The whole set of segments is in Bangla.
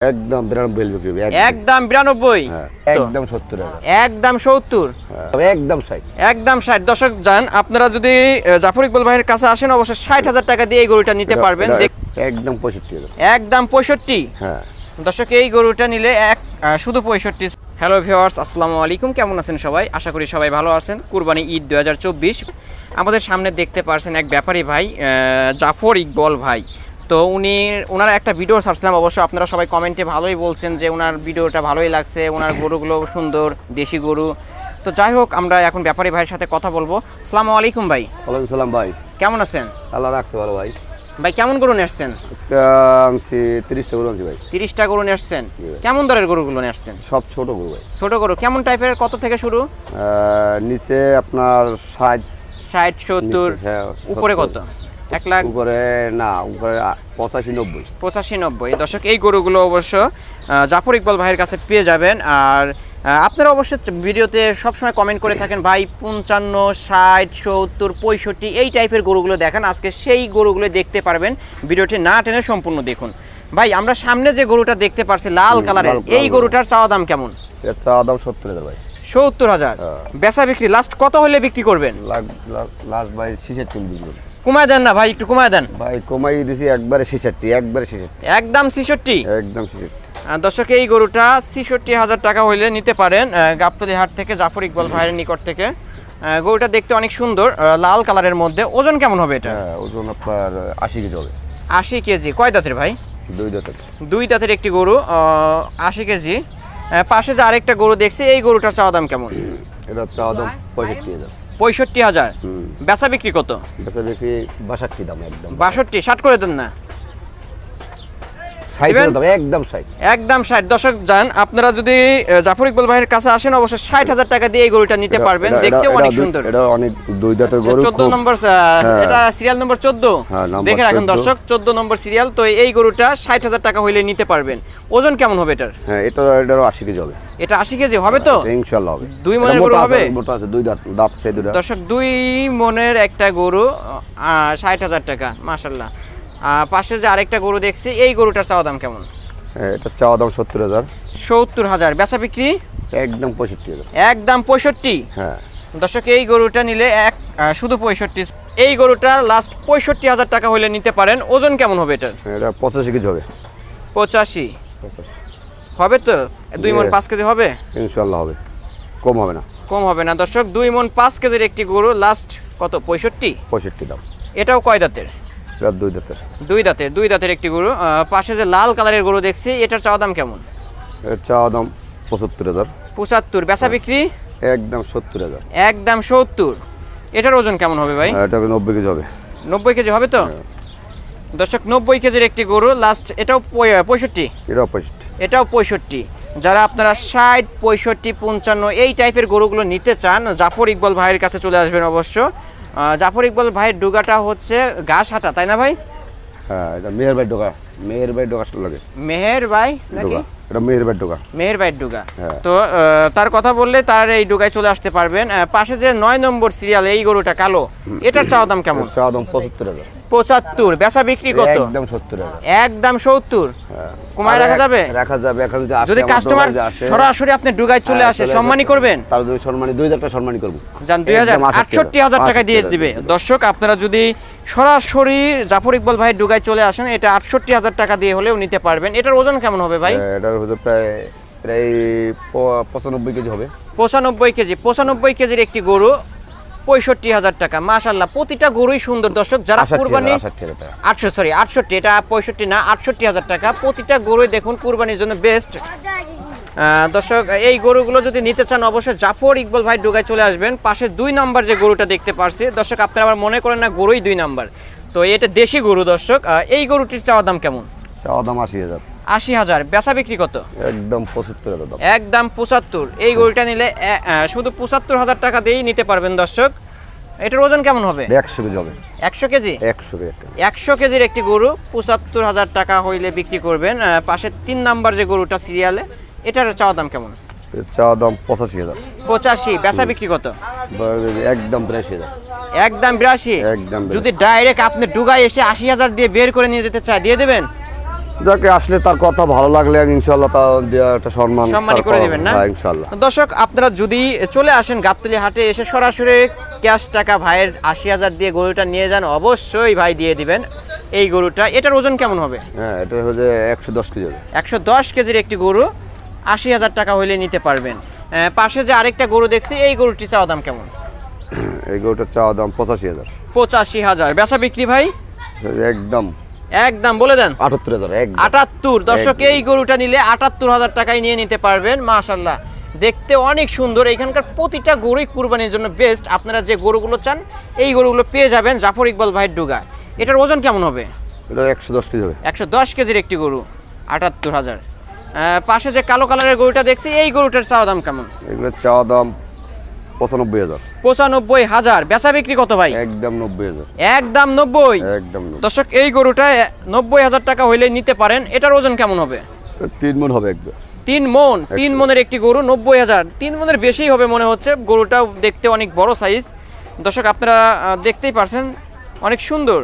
একদম 92 বিক্রি একদম 92 একদম 70 টাকা একদম 70 একদম 60 একদম 60 দর্শক যান আপনারা যদি জাফর ইকবাল ভাইয়ের কাছে আসেন অবশ্যই 60000 টাকা দিয়ে এই গরুটা নিতে পারবেন একদম 65 টাকা একদম 65 হ্যাঁ দর্শক এই গরুটা নিলে শুধু 65। হ্যালো ভিউয়ার্স আসসালামু আলাইকুম, কেমন আছেন সবাই? আশা করি সবাই ভালো আছেন। কুরবানি ঈদ 2024 আমাদের সামনে দেখতে পারছেন এক ব্যাপারী ভাই জাফর ইকবাল ভাই। তো ওনার একটা ভিডিও ছাড়ছিলাম, অবশ্য আপনারা সবাই কমেন্টে ভালোই বলছেন যে ওনার ভিডিওটা ভালোই লাগছে, ওনার গরুগুলো সুন্দর দেশি গরু। তো যাই হোক আমরা এখন ব্যাপারী ভাইয়ের সাথে কথা বলবো। আসসালামু আলাইকুম ভাই। ওয়ালাইকুম সালাম ভাই, কেমন আছেন? আল্লাহ রাখছে ভালো ভাই। ভাই কেমন গরু নিয়ে আসছেন? আনছি 30টা গরু আনছি ভাই। 30টা গরু নিয়ে আসছেন? কেমন দরের গরুগুলো নিয়ে আসছেন? সব ছোট গরু ভাই। ছোট গরু কেমন টাইপের, কত থেকে শুরু? নিচে আপনার 60 70। হ্যাঁ উপরে কত? 1 লাখ উপরে না, উপরে 85 90। দর্শক এই গরুগুলো অবশ্য জাফর ইকবাল ভাইয়ের কাছে পেয়ে যাবেন। আর আপনারা অবশ্যই ভিডিওতে সবসময় কমেন্ট করে থাকেন ভাই 55 60 70 65 এই টাইপের গরুগুলো দেখান। আজকে সেই গরুগুলো দেখতে পারবেন, ভিডিওটি না টেনে সম্পূর্ণ দেখুন। ভাই আমরা সামনে যে গরুটা দেখতে পারছি লাল কালারের, এই গরুটার চাওয়া দাম কেমন? এর চাওয়া দাম 70,000 ভাই। 70,000 বেচা বিক্রি লাস্ট কত হলে বিক্রি করবেন? লাস্ট ভাই 66 বিক্রি। কমায় দেন না ভাই, একটু কমায় দেন ভাই। কমাই দিছি একবারে 66, একবারে 66, একদম 66, একদম 66। দর্শক এই গরুটা 66,000 টাকা হইলে নিতে পারেন গাবতলী হাট থেকে, জাফর ইকবাল ভাইয়ের নিকট থেকে। গরুটা দেখতে অনেক সুন্দর, লাল কালারের মধ্যে। ওজন কেমন হবে এটা? ওজন আপনার 80 কেজি হবে। 80 কেজি। কয় দাঁতের ভাই? 2 দাঁতের। 2 দাঁতের একটি গরু, 80 কেজি। পাশে যে আরেকটা গরু দেখছি, এই গরুটার চাওয়া দাম কেমন? এটা চাওয়া দাম 65,000। 65,000 বেচা বিক্রি কত? বেচা বিক্রি 62 দাম, একদম 62। 60 করে দেন না? 60 দাম, একদম 60, একদম 60। দর্শক যান আপনারা যদি জাফর ইকবাল ভাইয়ের কাছে আসেন অবশ্যই 60,000 টাকা দিয়ে এই গরুটা নিতে পারবেন। দেখতেও অনেক সুন্দর। এটা অনেক 2 দাঁতের গরু। 14 নম্বর, এটা সিরিয়াল নম্বর 14 দেখে রাখেন দর্শক, 14 নম্বর সিরিয়াল। তো এই গরুটা 60,000 টাকা হইলে নিতে পারবেন। ওজন কেমন হবে এটার? হ্যাঁ এটারও 80 কেজি হবে। এটা 80 কেজি হবে তো? ইনশাআল্লাহ হবে। 2 মনের গরু হবে? মোটা আছে, 2 দাঁত আছে, 2 দাঁত। দর্শক 2 মনের একটা গরু 60,000 টাকা, মাশাআল্লাহ। পাশে যে আরেকটা গরু দেখছি, এই গরুটার চাওয়া দাম কেমন? এটা চাওয়া দাম 70,000। 70,000 বেচা বিক্রি? একদম 65,000। একদম 65। হ্যাঁ দর্শক এই গরুটা নিলে শুধু 65। এই গরুটা লাস্ট 65,000 টাকা হইলে নিতে পারেন। ওজন কেমন হবে এটার? এটা 85 কেজি হবে। 85 হবে তো? 2 মণ 5 কেজি হবে? ইনশাআল্লাহ হবে, কম হবে না। কম হবে না দর্শক। 2 মণ 5 কেজির একটি গরু লাস্ট কত? 65 দাম। এটাও কয় দাঁতের? এটা 2 দাঁতের। 2 দাঁতের একটি গরু। পাশে যে লাল কালারের গরু দেখছি, এটার চাওয়া দাম কেমন? এর চাওয়া দাম 75,000। 75 বেচা বিক্রি? একদম 70,000। একদম 70। এটার ওজন কেমন হবে ভাই? এটা 90 কেজি হবে। 90 কেজি হবে তো? দর্শক 90 কেজির একটি গরু লাস্ট, এটাও 65। এটাও 65। যারা আপনারা 60 65 55 এই টাইপের গরুগুলো নিতে চান, জাফর ইকবাল ভাইয়ের কাছে চলে আসবেন অবশ্য। জাফর ইকবাল ভাইয়ের ডুগাটা হচ্ছে ঘাসহাটা, তাই না ভাই? হ্যাঁ এটা মেহের ভাই ডোগা লাগে। মেহের ভাই নাকি? এটা মেহের ভাই ডোগা। তো তার কথা বললে তার এই ডুগায় চলে আসতে পারবেন। পাশে যে 9 নম্বর সিরিয়াল এই গরুটা কালো, এটার চাওয়া দাম কেমন? চাওয়া দাম 75,000। 75 বেচা বিক্রি কত? একদম 70,000। একদম 70। কমায় রাখা যাবে? রাখা যাবে। এখন যদি কাস্টমার সরাসরি আপনি ডুগায় চলে আসে সম্মানই করবেন? তার যদি সম্মানী 2,000 টাকা সম্মানী করব। জান 68,000 টাকা দিয়ে দিবে। দর্শক আপনারা যদি সরাসরি জাফর ইকবাল ভাই ডুগায় চলে আসেন, এটা 68,000 টাকা দিয়ে হলেও নিতে পারবেন। এটার ওজন কেমন হবে ভাই? এটার হচ্ছে প্রায় 95 কেজি হবে। 95 কেজি। 95 কেজির একটি গরু 65,000 টাকা, মাশাআল্লাহ। প্রতিটা গরুই সুন্দর দর্শক। যারা কুরবানি 68 এটা 65 না, 68,000 টাকা প্রতিটা গরুই দেখুন কুরবানির জন্য বেস্ট। দর্শক এই গরুগুলো যদি নিতে চান অবশ্যই জাফর ইকবাল ভাই ডুগায় চলে আসবেন। পাশে 2 নাম্বার যে গরুটা দেখতে পারছি দর্শক, আপনারা আবার মনে করেন না গরুই 2 নাম্বার, তো এটা দেশি গরু দর্শক। এই গরুটির চাওয়া দাম কেমন? চাওয়া দাম 80,000। 80,000 বেচা বিক্রি কত? একদম 75,000 দাম। একদম 75। এই গরুটা নিলে শুধু 75,000 টাকা দিয়েই নিতে পারবেন দর্শক। এটার ওজন কেমন হবে? 100 কেজি হবে। 100 কেজি? 100 কেজির একটি গরু 75,000 টাকা হইলে বিক্রি করবেন। পাশে 3 নাম্বার যে গরুটা সিরিয়ালে, এটার চাওয়া দাম কেমন? চাওয়া দাম 85,000। 85 বেচা বিক্রি কত? একদম 82,000। একদম 82। একদম। যদি ডাইরেক্ট আপনি ডুগায় এসে 80,000 দিয়ে বের করে নিয়ে যেতে চায় দিয়ে দেবেন? যাকে আসলে তার কথা ভালো লাগলে আমি ইনশাআল্লাহ তা দেওয়া একটা সম্মানই করে দিবেন না? হ্যাঁ, ইনশাআল্লাহ। দর্শক আপনারা যদি চলে আসেন গাবতলী হাটে এসে সরাসরি ক্যাশ টাকা ভাইয়ের ৮০,০০০ দিয়ে গরুটা নিয়ে যান, অবশ্যই ভাই দিয়ে দিবেন এই গরুটা। এটার ওজন কেমন হবে? হ্যাঁ, এটা হচ্ছে 110 কেজি হবে। ১১০ কেজির একটি গরু ৮০,০০০ টাকা হইলে নিতে পারবেন। পাশে যে আরেকটা গরু দেখছি, এই গরুটি চাওয়া দাম কেমন? এই গরুটার চাওয়া দাম 85,000। ৮৫,০০০। বেচা বিক্রি ভাই? একদম একদম বলে দেন। 78,000 একদম। ৭৮। দর্শক এই গরুটা নিলে ৭৮,০০০ টাকায় নিয়ে নিতে পারবেন। মাশাআল্লাহ, দেখতে অনেক সুন্দর। এখানকার প্রতিটা গরুই কুরবানির জন্য বেস্ট। আপনারা যে গরুগুলো চান এই গরুগুলো পেয়ে যাবেন জাফর ইকবাল ভাইয়ের ডুগা। এটার ওজন কেমন হবে? এটা 110 কেজি হবে। ১১০ কেজির একটি গরু ৭৮,০০০। পাশে যে কালো কালারের গরুটা দেখছি, এই গরুটার চাওয়া দাম কেমন? এগুলোর চাওয়া দাম 95,000। ৯৫,০০০। বেচা বিক্রি কত ভাই? একদম 90,000। একদম ৯০। একদম 90। দর্শক এই গরুটা ৯০,০০০ টাকা হইলে নিতে পারেন। এটার ওজন কেমন হবে? 3 মণ হবে একদম। ৩ মণ। ৩ মণের একটি গরু ৯০,০০০। ৩ মণের বেশিই হবে মনে হচ্ছে। গরুটাও দেখতে অনেক বড় সাইজ। দর্শক আপনারা দেখতেই পারছেন, অনেক সুন্দর,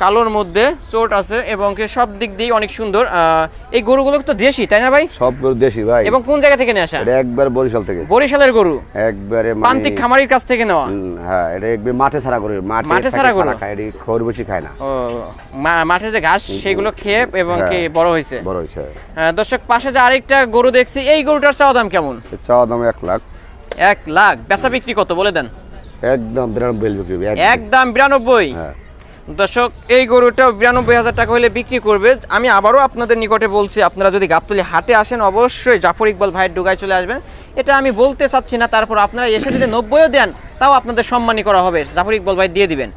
কালোর মধ্যে চোট আছে এবং সব দিক দিয়ে অনেক সুন্দর। এই গরুগুলো তো দেশি, তাই না ভাই? সব গরু দেশি ভাই। এবং কোন জায়গা থেকে নিয়ে আসা? এটা একবার বরিশাল থেকে। বরিশালের গরু? একবারে প্রান্তিক খামারির কাছ থেকে নেওয়া? হ্যাঁ, এটা একবার মাঠে ছাড়া গরু। মাঠে ছাড়া গরু খায়, এটি খড় বসি খায় না। ও, মাঠে যে ঘাস সেগুলো খেয়ে এবং কি বড় হয়েছে। বড় হয়েছে। দর্শক পাশে যে আরেকটা গরু দেখছি, এই গরুটার চাওয়া দাম কেমন? চাওয়া দাম 1 লাখ। 1 লাখ। বেচা বিক্রি কত বলে দেন? একদম 92 বিক্রি হবে। একদম 92। হ্যাঁ। দর্শক এই গরুটাও ৯২,০০০ টাকা হলে বিক্রি করবে। আমি আবারও আপনাদের নিকটে বলছি, আপনারা যদি গাবতলী হাটে আসেন অবশ্যই জাফর ইকবাল ভাইয়ের ডুগায় চলে আসবেন। এটা আমি বলতে চাচ্ছি না, তারপর আপনারা এসে যদি ৯০ও দেন তাও আপনাদের সম্মানই করা হবে, জাফর ইকবাল ভাই দিয়ে দিবেন।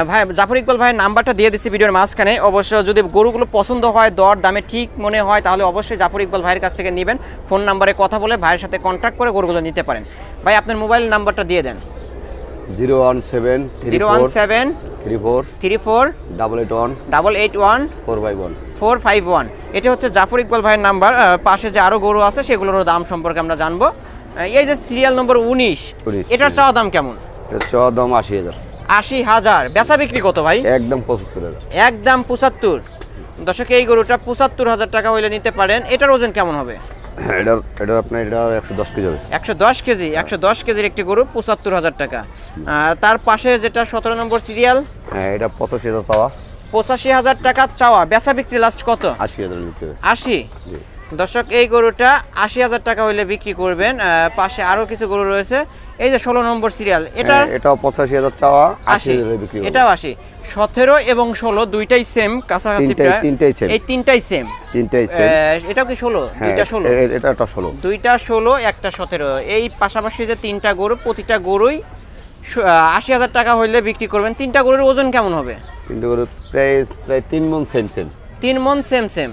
ভাই জাফর ইকবাল ভাইয়ের নাম্বারটা দিয়ে দিচ্ছি ভিডিওর মাঝখানে। অবশ্য যদি গরুগুলো পছন্দ হয়, দর দামে ঠিক মনে হয়, তাহলে অবশ্যই জাফর ইকবাল ভাইয়ের কাছ থেকে নেবেন। ফোন নাম্বারে কথা বলে ভাইয়ের সাথে কন্ট্যাক্ট করে গরুগুলো নিতে পারেন। ভাই আপনার মোবাইল নাম্বারটা দিয়ে দেন। 017 017 34 34 881 881 451 451। এটা হচ্ছে জাফর ইকবাল ভাইয়ের নাম্বার। পাশে যে আরো গরু আছে সেগুলোর দাম সম্পর্কে আমরা জানবো। এই যে সিরিয়াল নম্বর 19, এটার চাওয়া দাম কেমন? এর চাওয়া দাম 80,000। ৮০,০০০। বেচা বিক্রি কত ভাই? একদম 75,000। একদম ৭৫। দর্শক এই গরুটা ৭৫,০০০ টাকা হইলে নিতে পারেন। এটার ওজন কেমন হবে? এটা আপনার 110 কেজি হবে। ১১০ কেজি। ১১০ কেজির একটি গরু ৭৫,০০০ টাকা। তার পাশে যেটা ১৭ নম্বর সিরিয়াল, হ্যাঁ, এটা 85,000 চাওয়া। ৮৫,০০০ টাকা চাওয়া। বেচা বিক্রি লাস্ট কত? 80,000 বিক্রি হবে। ৮০। দর্শক এই গরুটা ৮০,০০০ টাকা হইলে বিক্রি করবেন। পাশে আরো কিছু গরু রয়েছে। এই যে ১৬ নম্বর সিরিয়াল, এটাও 85,000 চাওয়া, ৮০ বিক্রি হবে। এটাও ৮০। ১৭ এবং ১৬ দুইটাই সেম, কাছাকাছি প্রায়। তিনটাই সেম। এই তিনটাই সেম। তিনটাই সেম। এটাও কি ১৬? দুইটা ১৬। এটা একটা 16। দুইটা ১৬, একটা ১৭। এই পাশাপাশি যে তিনটা গরু, প্রতিটা গরুই ৮০,০০০ টাকা হইলে বিক্রি করবেন। তিনটা গরুর ওজন কেমন হবে? তিনটা গরু প্রায় ৩ মণ সেম। ৩ মণ সেম।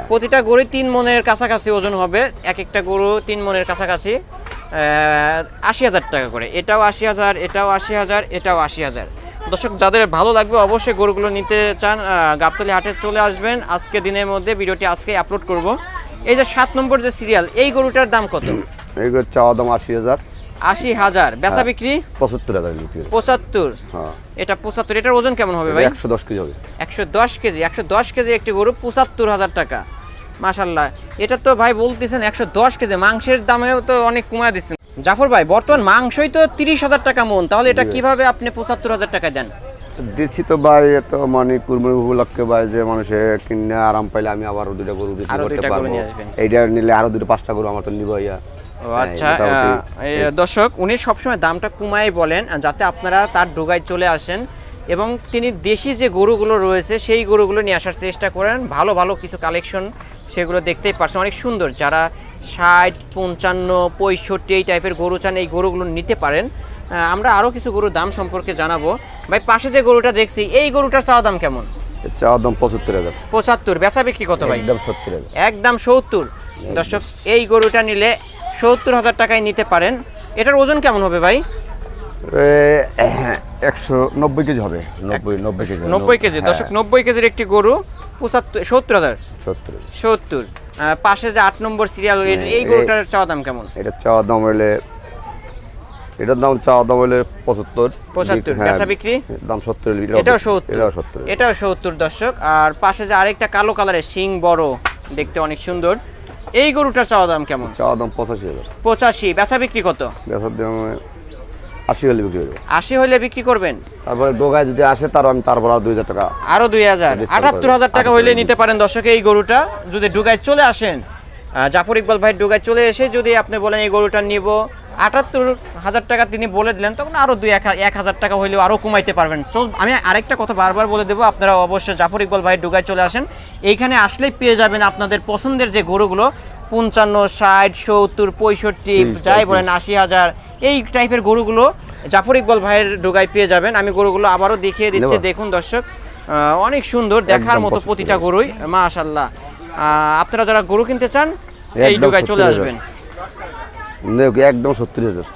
প্রতিটা গরুই ৩ মণের কাছাকাছি ওজন হবে। এক একটা গরু 3 মণের কাছাকাছি। ৮০,০০০ টাকা করে। এটাও ৮০,০০০, এটাও ৮০,০০০, এটাও ৮০,০০০। দর্শক যাদের ভালো লাগবে অবশ্যই গরুগুলো নিতে চান গাবতলী হাটে চলে আসবেন। আজকে দিনের মধ্যে ভিডিওটি আজকেই আপলোড করব। এই যে ৭ নম্বর যে সিরিয়াল, এই গরুটার দাম কত? এই গরুর চাওয়া দাম 80,000। ৮০,০০০। বেচা বিক্রি ৭৫,000 বিক্রি হবে। ৭৫। হ্যাঁ, এটা ৭৫। এটার ওজন কেমন হবে ভাই? 110 কেজি হবে। ১১০ কেজি। ১১০ কেজি একটি গরু ৭৫,০০০ টাকা। মাশাআল্লাহ, এটা তো ভাই বলতেছেন ১১০ কেজি, মাংসের দামেও তো অনেক কমায় দিচ্ছেন। জাফর ভাই বর্তমান মাংসই তো ৩০,০০০ টাকা মন, তাহলে এটা কিভাবে আপনি ৭৫,০০০ টাকা দেন? দিচ্ছি তো ভাই, এত মানে কুরবানি উপলক্ষে ভাই, যে মানুষে কিনে আরাম পাইলে আমি আবার 2টা গরু বিক্রি করতে পারবো। এইটা নিলে আরো 2-5টা গরু আমার তো নিব ইয়া। ও আচ্ছা। দর্শক উনি সবসময় দামটা কমাই বলেন যাতে আপনারা তার ডোগায় চলে আসেন এবং তিনি দেশি যে গরুগুলো রয়েছে সেই গরুগুলো নিয়ে আসার চেষ্টা করেন। ভালো ভালো কিছু কালেকশন সেগুলো দেখতেই পারছেন, অনেক সুন্দর। যারা ৬০, ৫৫, ৬৫ এই টাইপের গরু চান এই গরুগুলো নিতে পারেন। আমরা আরও কিছু গরুর দাম সম্পর্কে জানাবো। ভাই পাশে যে গরুটা দেখছি, এই গরুটার চাওয়া দাম কেমন? চাওয়া দাম ৭৫,000। ৭৫। বেচা বিক্রি কত ভাই? একদম ৭০,000। একদম ৭০। দর্শক এই গরুটা নিলে ৭০,০০০ টাকায় নিতে পারেন। এটার ওজন কেমন হবে ভাই? ১৯০ কেজি হবে। ৯০ কেজি। ৯০ কেজি। দর্শক ৯০ কেজির একটি গরু ৭০,০০০। ৭০। পাশে যে ৮ নম্বর সিরিয়াল, এই গরুটার চাওয়া দাম কেমন? এটা চাওয়া দাম হলে এটার দাম চাওয়া দাম হলে 75। 75, হ্যাঁ, বেচা বিক্রি দাম 70। এটাও 70, এটাও 70। এটাও 70 দর্শক। আর পাশে যে আরেকটা কালো কালারের শিং বড়, দেখতে অনেক সুন্দর, এই গরুটার চাওয়া দাম কেমন? চাওয়া দাম 85,000। 85, বেচা বিক্রি কত? বেচার দাম 80 হলে বিক্রি করবে। 80 হলে বিক্রি করবেন। তারপরে ডোগায় যদি আসে তারপর আর 2000 টাকা, আরো 2000, 78,000 টাকা হইলে নিতে পারেন দর্শক এই গরুটা। যদি ডুগায় চলে আসেন, জাফর ইকবাল ভাই ডুগায় চলে এসে যদি আপনি বলেন এই গরুটা নিব, 78,000 টাকা তিনি বলে দিলেন, তখন আরো 1,000 টাকা হইলেও আরো কমাইতে পারবেন। তো আমি আরেকটা কথা বারবার বলে দেবো, আপনারা অবশ্যই জাফর ইকবাল ভাই ডুগায় চলে আসেন। এইখানে আসলেই পেয়ে যাবেন আপনাদের পছন্দের যে গরুগুলো 55, 60, 70, 65, যাই বলেন 80,000, এই টাইপের গরুগুলো জাফর ইকবাল ভাইয়ের ডুগায় পেয়ে যাবেন। আমি গরুগুলো আবারও দেখিয়ে দিচ্ছি, দেখুন দর্শক, অনেক সুন্দর, দেখার মতো প্রতিটা গরুই মাশাআল্লাহ। আপনারা যারা গরু কিনতে চান এই ডুগায় চলে আসবেন। একদম 70,000।